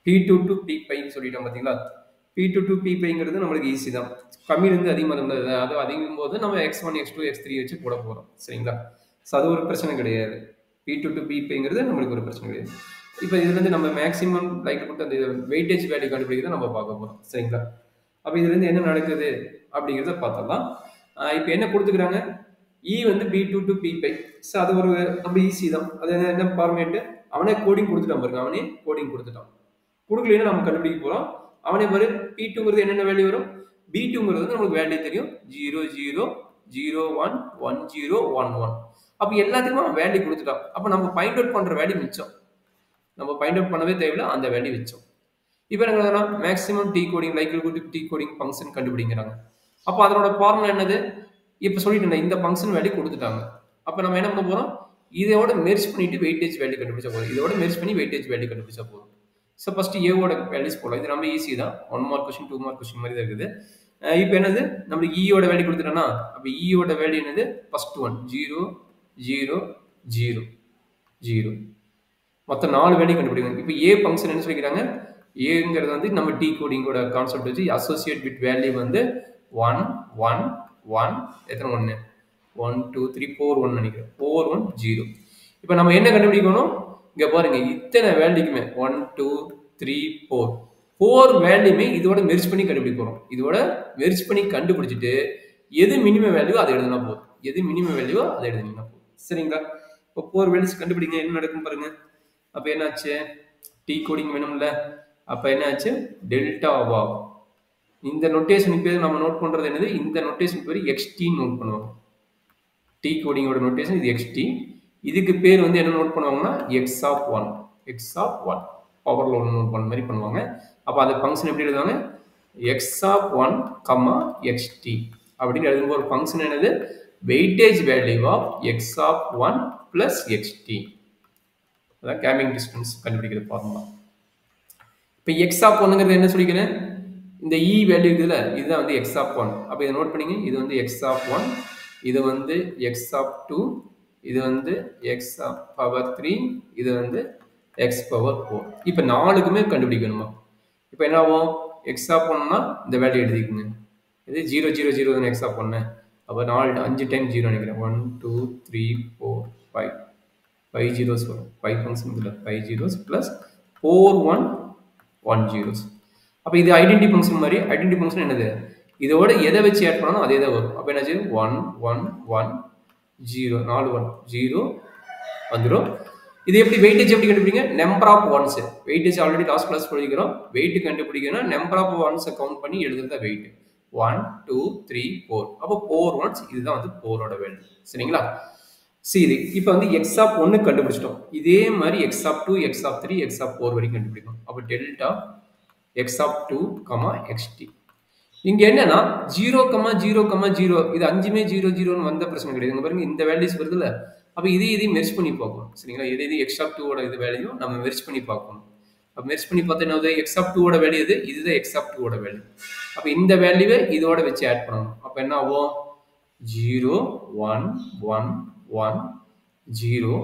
P2 to P பைன்னு சொல்லிட்டோம் பார்த்தீங்களா? P2 to P பைங்கிறது நம்மளுக்கு ஈஸி தான். கம்மியிலிருந்து அதிகமாக இருந்தது அது அதிகம் போது நம்ம x1, x2, x3 வச்சு போட போகிறோம். சரிங்களா? ஸோ அது ஒரு பிரச்சனை கிடையாது. P2 to P பைங்கிறது நம்மளுக்கு ஒரு பிரச்சனை கிடையாது. இப்போ இதுலேருந்து நம்ம மேக்ஸிமம் லைக்லிஹுட் அந்த வெயிட்டேஜ் வேல்யூ கண்டுபிடிக்கிறத நம்ம பார்க்க போகிறோம். சரிங்களா? அப்போ இதுலேருந்து என்ன நடக்குது அப்படிங்கிறத பார்த்தலாம். இப்போ என்ன கொடுத்துக்கிறாங்க? E வந்து B2 to P by. So அது ஒரு ரொம்ப ஈஸி தான். அது என்ன ஃபார்மேட்டு? அவனே கோடிங் கொடுத்துட்டான் பாருங்க. அவனே கோடிங் கொடுத்துட்டான். கொடுக்கலன்னா நம்ம கண்டுபிடிக்க போகிறோம். அவனே பாரு P2ங்கிறது என்னென்ன வேல்யூ வரும்? B2ங்கிறது வந்து நமக்கு வேல்யூ தெரியும். 0 0 0 1 1 0 1 1. அப்போ எல்லாத்துக்குமே அவன் வேல்யூ கொடுத்துட்டான். அப்போ நம்ம ஃபைண்ட் அவுட் பண்ணுற வேல்யூ மிச்சம். நம்ம ஃபைண்ட் அவுட் பண்ணவே தேவையில்லை, அந்த வேல்யூ மிச்சம். இப்போ என்ன maximum decoding likelihood decoding function கண்டுபிடிக்கிறாங்க. அப்போ அதனோட ஃபார்முலா என்னது? இப்போ சொல்லிட்டு இந்த ஃபங்க்ஷன் வேல்யூ கொடுத்துட்டாங்க. அப்போ நம்ம என்ன பண்ண போகிறோம்? இதோட மெர்ஜ் பண்ணிட்டு வெயிட்டேஜ் வேல்யூ கண்டுபிடிச்சா போதும். இதோட மெர்ஜ் பண்ணி வெயிட்டேஜ் வேல்யூ கண்டுபிடிச்சா போதும். ஸோ ஃபர்ஸ்ட் ஏவோட வேல்யூஸ் போடலாம். இது ரொம்ப ஈஸி தான். 1 மார்க் கொஸ்டின் 2 மார்க் கொஸ்டின் மாதிரி தான் இருக்குது. இப்போ என்னது? நம்மளுக்கு ஈயோட வேல்யூ கொடுத்துட்டோம்னா அப்போ ஈயோட வேல்யூ என்னது? First one 0 0 0 0. மொத்தம் 4 வேல்யூ கண்டுபிடிக்கணும். இப்போ ஏ ஃபங்க்ஷன் என்ன சொல்லிக்கிறாங்க? ஏங்கிறது வந்து நம்ம டி கோடிங்கோட கான்செப்ட் வச்சு அசோசியேட் வித் வேல்யூ வந்து 1 1 1 எத்தனை 1 1 2 3 4 1 நினைக்கிறேன் 4 1 0. இப்போ நம்ம என்ன கண்டுபிடிக்கணும்? இங்க பாருங்க இத்தனை வேல்யூக்குமே 1 2 3 4 4 வேல்யூமே இதோட மெர்ஜ் பண்ணி கண்டுபிடிக்கிறோம். இதோட மெர்ஜ் பண்ணி கண்டுபிடிச்சிட்டு எது மினிமம் வேல்யூ அதை எழுதினா போதும். எது மினிமம் வேல்யூ அதை எழுதினா போதும். சரிங்களா? இப்போ 4 வேல்யூஸ் கண்டுபிடிங்க. என்ன நடக்கும் பாருங்க. அப்போ என்னாச்சு? டி கோடிங் வேணும்ல. அப்போ என்னாச்சு? Delta wow. இந்த நோட்டேஷனுக்கு பேர் நம்ம நோட் பண்றது என்னது? இந்த நோட்டேஷனுக்கு பேர் எக்ஸ்டி நோட் பண்ணுவோம். டி கோடிங்கோட நோட்டேஷன் இது எக்ஸ்டி. இதுக்கு பேர் வந்து என்ன நோட் பண்ணுவாங்கன்னா எக்ஸ் ஆஃப் 1 எக்ஸ் ஆஃப் 1 பவர்ல ஒன்று நோட் பண்ண மாதிரி பண்ணுவாங்க. அப்போ அந்த ஃபங்க்ஷன் எப்படி எழுதுவாங்க? எக்ஸ் ஆஃப் 1 கமா எக்ஸ்டி அப்படின்னு எழுதும்போது ஒரு ஃபங்க்ஷன் என்னது? Weightage value of x of 1 plus x t. அதான் கேமிங் டிஸ்டன்ஸ் கண்டுபிடிக்கிற ஃபார்முலா. இப்போ எக்ஸ் ஆஃப் 1ங்கிறது என்ன சொல்லிக்கிறேன்? இந்த இ வேல்யூ இருக்குதுல்ல, இதுதான் வந்து எக்ஸ் ஆஃப் 1. அப்போ இதை நோட் பண்ணிங்க. இது வந்து எக்ஸ் ஆஃப் 1, இது வந்து எக்ஸ் ஆஃப் 2, இது வந்து எக்ஸ் ஆஃப் பவர் 3, இது வந்து எக்ஸ் பவர் 4. இப்போ 4க்குமே கண்டுபிடிக்கணுமா? இப்போ என்ன ஆகும்? எக்ஸ் ஆஃப் 1னா இந்த வேல்யூ எழுதிக்குங்க. இது 0 0 0 எக்ஸ் ஆஃப் 1. அப்போ 4 5 டைம் 0 நினைக்கிறேன். 1 2 3 4 5 5 zeros வரும். 5 ஃபங்க்ஷன் இல்லை 5 zeros ப்ளஸ் 4 1 1 zeros. அப்போ இது ஐடென்டி ஃபங்க்ஷன் மாதிரி. ஐடென்டி ஃபங்க்ஷன் என்னது? இதோட எதை வச்சு ஆட் பண்ணாலும் அதே தான் வரும். அப்போ என்னாச்சு? 1 1 1 0 4 1 0 வந்துடும். இது எப்படி வெயிட்டேஜ் எப்படி கண்டுபிடிங்க? Number of ones. Weightage already last class படிக்கிறோம். வெயிட் கண்டுபிடிக்கணும் நம்பர் ஆஃப் ஒன்ஸை கவுண்ட் பண்ணி எழுதுறத வெயிட். 1 2 3 4. அப்போ 4 ஒன்ஸ். இதுதான் வந்து 4ஓட வேல்யூ. சரிங்களா? சரி, இப்போ வந்து எக்ஸ் ஆஃப் 1 கண்டுபிடிச்சிட்டோம். இதே மாதிரி x of 2 x of 3 x of 4 வரைக்கும் கண்டுபிடிக்கணும். அப்போ delta x of 2 comma x t. இங்க என்னன்னா 0 0 0 இது அஞ்சுமே 0 0ன்னு வந்த பிரச்சனை கிடையாது. இங்க பாருங்க இந்த வேல்யூஸ் வருதுல்ல. அப்போ இதையும் மெர்ஜ் பண்ணி பார்க்கணும். சரிங்களா? இது எக்ஸ் ஆஃப் 2ஓட இது வேல்யூ நம்ம மெர்ஜ் பண்ணி பார்க்கணும். அப்போ மெர்ஜ் பண்ணி பார்த்தா என்ன? எக்ஸ் ஆஃப் 2ஓட வேல்யூ இது, இதுதான் எக்ஸ் ஆஃப் 2ஓட வேல்யூ. அப்போ இந்த வேல்யூவை இதோட வச்சு ஆட் பண்ணணும். அப்போ என்ன ஆகும்? 0 1 1 1 0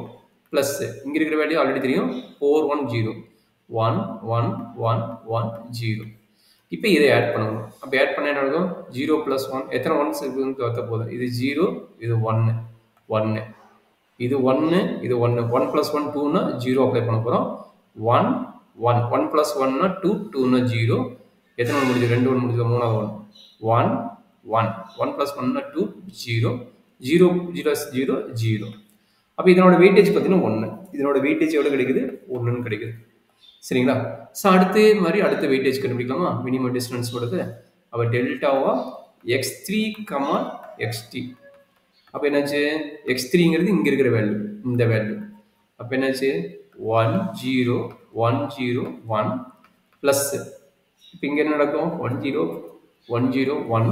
பிளஸ் இங்க இருக்கிற வேல்யூ ஆல்ரெடி தெரியும் 4 1 0 1 1 1 1 0. இப்போ இதை ஆட் பண்ணணும். அப்போ ஆட் பண்ண என்ன நடக்கும்? 0 + 1 எத்தனை ஒன்ஸ் இருக்குதுன்னு பார்த்த போதும். இது 0 இது 1 1 இது 1 இது 1 1 + 1 2னா 0 அப்ளை பண்ண போகிறோம். 1 1 1 + 1னா 2 2னா 0. எத்தனை ஒன்று முடிஞ்சு? 2 1 முடிஞ்சது. 3வது 1 1 1 + 1னா 2 0 0 0 0 0. அப்போ இதனோட வெயிட்டேஜ் பார்த்தீங்கன்னா 1. இதனோட வெயிட்டேஜ் எவ்வளோ கிடைக்குது? 1ன்னு கிடைக்குது. சரிங்களா? ஸோ அடுத்த மாதிரி அடுத்த வெயிட்டேஜ் கண்டுபிடிக்கலாமா? மினிமம் டிஸ்டன்ஸ் கொடுத்து அப்போ டெல்டாவா x3 கமா எக்ஸ்டி. அப்போ என்னாச்சு? x3ங்கிறது இங்கே இருக்கிற வேல்யூ, இந்த வேல்யூ. அப்போ என்னாச்சு? 1 0 1 0 1 ப்ளஸ் இப்போ இங்கே என்ன நடக்கும்? 1 0 1 0 1.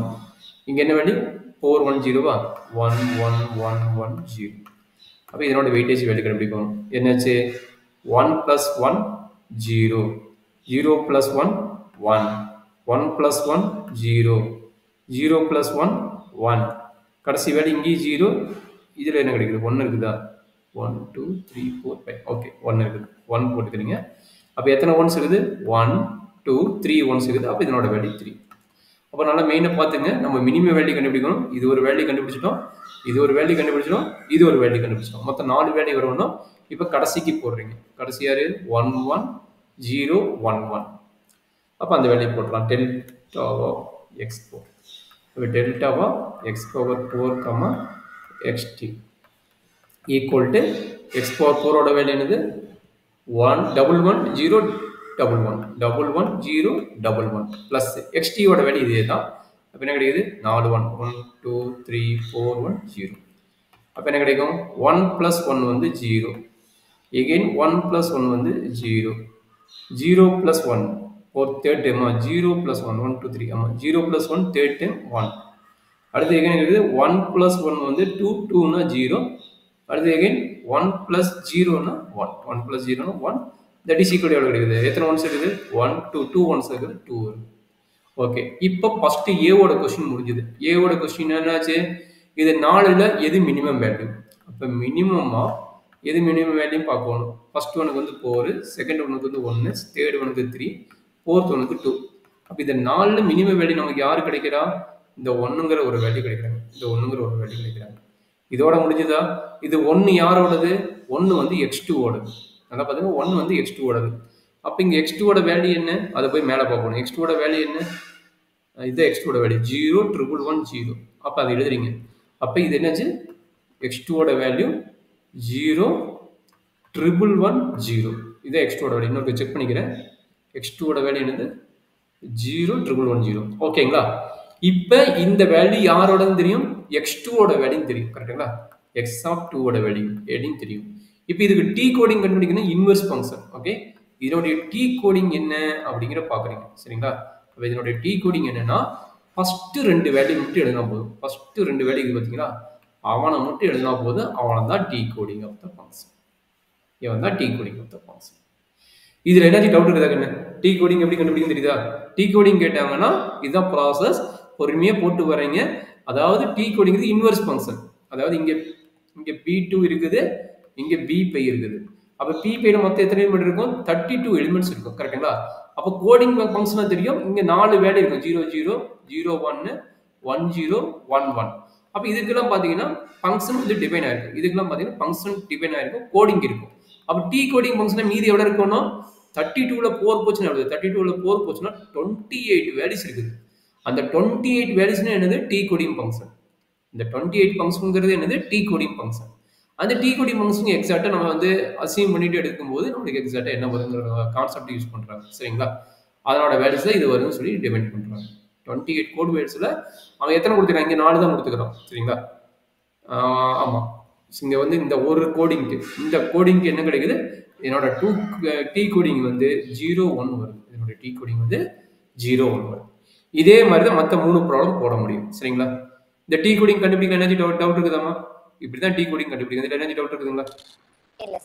இங்கே என்ன வேல்யூ? 4 1 0வா? 1 1 1 1 0. அப்போ இதனோட வெயிட்டேஜ் வேல்யூ கண்டுபிடிக்கணும். என்னாச்சு? 1 + 1 0 0 + 1 1 1 + 1 0 0 + 1 1. கடைசி வேல்யூ இங்கே 0. இதில் என்ன கிடைக்குது? 1 இருக்குதா? 1 2 3 4 5. ஓகே 1 இருக்குது. 1 போட்டுக்கிறீங்க. அப்போ எத்தனை ஒன்ஸ் இருக்குது 1 2 3 ஒன்ஸ் இருக்குது. அப்போ இதனோட வேல்யூ 3. அப்போ நல்லா மெயினாக பார்த்துங்க, நம்ம மினிமம் வேல்யூ கண்டுபிடிக்கணும். இது ஒரு வேல்யூ கண்டுபிடிச்சிட்டோம், இது ஒரு வேல்யூ கண்டுபிடிச்சிட்டோம், இது ஒரு வேல்யூ கண்டுபிடிச்சிட்டோம். மொத்தம் 4 வேல்யூ வரணும். இப்போ கடைசிக்கு போடுறீங்க. கடைசி யாரு 1 1 0 1 1. அப்போ அந்த வேல்யூ போட்டுலாம் டெல்டா ஆஃப் x4. இப்போ delta of x power 4 xt equal to x power 4 ஓட வேல்யூ என்னது 1 1 1 0 1 1 1 1 0 1 1 பிளஸ் xt ஓட வேல்யூ இதே தான். அப்போ என்ன கிடைக்குது 4 1 1 2 3 4 1 0. அப்போ என்ன கிடைக்கும் 1 plus 1 வந்து 0. again 1 plus 1 வந்து 0. 0 plus 1 for third time 0 plus 1 1 2 3 0 plus 1 third time 1. அடுத்து again இருக்குது 1 plus 1 வந்து 2 2 னா 0. அடுத்து again 1 plus 0 னா 1 1 plus 0 னா 1. that is equal எவ்வளவு கிடைக்குது எத்தனை ஒன்ஸ் இருக்குது 1 2 2 ஒன்ஸ் இருக்குது 2 வருது. ஓகே, இப்போ ஃபர்ஸ்ட் a ஓட क्वेश्चन முடிஞ்சது. a ஓட क्वेश्चन என்னாச்சு, இது 4ல எது மினிமம் வேல்யூ. அப்ப மினிமமா எது மினிமம் வேல்யூ பார்க்கணும். ஃபர்ஸ்ட் ஒனுக்கு வந்து 4, செகண்ட் ஒனுக்கு வந்து 1, தேர்ட் ஒனுக்கு 3, ஃபோர்த் ஒனுக்கு 2. அப்ப இந்த 4ல மினிமம் வேல்யூ நமக்கு யாரு கிடைக்கிறா, இந்த 1ங்கற ஒரு வேல்யூ கிடைக்குறாங்க. இந்த 1ங்கற ஒரு வேல்யூ கிடைக்குறாங்க. இதோட முடிஞ்சதா, இது 1 யாரோடது 1 வந்து x2 ஓடது. நல்லா பாருங்க 1 வந்து x2 ஓடது. அப்ப இங்க x2 ஓட வேல்யூ என்ன, அத போய் மேல பார்க்கணும். x2 ஓட வேல்யூ என்ன, இது x2 ஓட வேல்யூ 0 1 1 0. அப்ப அதை எழுதுறீங்க. அப்ப இது என்னது x2 ஓட வேல்யூ 0 1 1 0. இது x2 ஓட வேல்யூ. இன்னொரு செக் பண்ணிக்கிறேன். x2 ஓட வேல்யூ என்னது 0 1 1 0. ஓகேங்களா. இப்போ இந்த வேல்யூ யாரோடன்னு தெரியும், x2 ஓட வேல்யூ தெரியும். கரெக்ட்டுங்களா. x of 2 ஓட வேல்யூ எப்படின்னு தெரியும். இப்போ இதுக்கு t கோடிங் கண்டுபிடிக்கணும், இன்வெர்ஸ் ஃபங்க்ஷன். ஓகே, இதனுடைய t கோடிங் என்ன அப்படிங்கற பாக்குறீங்க. சரிங்களா. அப்ப இதனுடைய t கோடிங் என்னன்னா ஃபர்ஸ்ட் ரெண்டு வேல்யூ மட்டும் எழுதினா போதும். ஃபர்ஸ்ட் ரெண்டு வேல்யூ இது பாத்தீங்களா, அவனை மட்டும் எழுதினா போதும். அவன் தான் t coding of the function. இவன் தான் t coding of the function. இதுல என்ன டவுட் இருக்குதா, t கோடிங் எப்படி கண்டுபிடிக்கும் தெரியுதா. t கோடிங் கேட்டாங்கன்னா இதுதான் ப்ராசஸ், பொறுமையா போட்டு வரீங்க. அதாவது t கோடிங் இது இன்வெர்ஸ் ஃபங்க்ஷன். அதாவது இங்க b2 இருக்குது, இங்க b5 இருக்குது. அப்ப p5 ல மொத்தம் எத்தனை எலிமெண்ட் இருக்கும், 32 எலிமெண்ட்ஸ் இருக்கும். கரெக்ட்டுங்களா. அப்ப கோடிங் ஃபங்க்ஷனா தெரியும், இங்க 4 வேல்யூ இருக்கும், 0 0 0 1 1 0 1 1. அப்ப இதுக்கெல்லாம் பாத்தீங்கன்னா ஃபங்க்ஷன் வந்து டிஃபைன் ஆயிருக்கு. இதுக்கெல்லாம் பாத்தீங்கன்னா ஃபங்க்ஷன் டிஃபைன் ஆயிருக்கும், கோடிங் இருக்கும். அப்ப t கோடிங் ஃபங்க்ஷன்ல மீதி எவ்வளவு இருக்கும்னா 32 ல 4 போச்சுனா எவ்வளவு, 32 ல 4 போச்சுனா 28 வேல்யூஸ் இருக்குது. அந்த 28 வேல்யூஸ்னா என்னது t கோடிங் ஃபங்க்ஷன். இந்த 28 ஃபங்க்ஷன்ங்கிறது என்னது t கோடிங் ஃபங்க்ஷன். அந்த t கோடிங் ஃபங்க்ஷன் எக்ஸாக்ட்டா நம்ம வந்து அசீம் பண்ணிட்டு எடுக்கும்போது நமக்கு எக்ஸாக்ட்டா என்ன வரும்ங்கற கான்செப்ட் யூஸ் பண்றாங்க. சரிங்களா. அதனோட வேல்யூஸ் தான் இது வரும்னு சொல்லி டிஃபைன் பண்றாங்க. 28 கோட் வேல்யூஸ்ல அவன் எத்தனை கொடுத்துறாங்க, இங்க 4 தான் கொடுத்துக்கறான். சரிங்களா. ஆமா, இங்க வந்து இந்த ஒரு கோடிங்க்கு, இந்த கோடிங்க்கு என்ன கிடைக்குது, என்னோட t கோடிங் வந்து 0 1 வருது. என்னோட t கோடிங் வந்து 0 1 வருது. இதே மாதிரி தான் மத்த மூணு ப்ராப்ளம் போட முடியும். சரிங்களா. இந்த t கோடிங் கண்டுபிடிக்க என்ன டவுட் இருக்குதாமா, இப்படி தான் t கோடிங் கண்டுபிடிக்கிறது. இல்ல என்ன டவுட் இருக்குதுங்களா? இல்ல.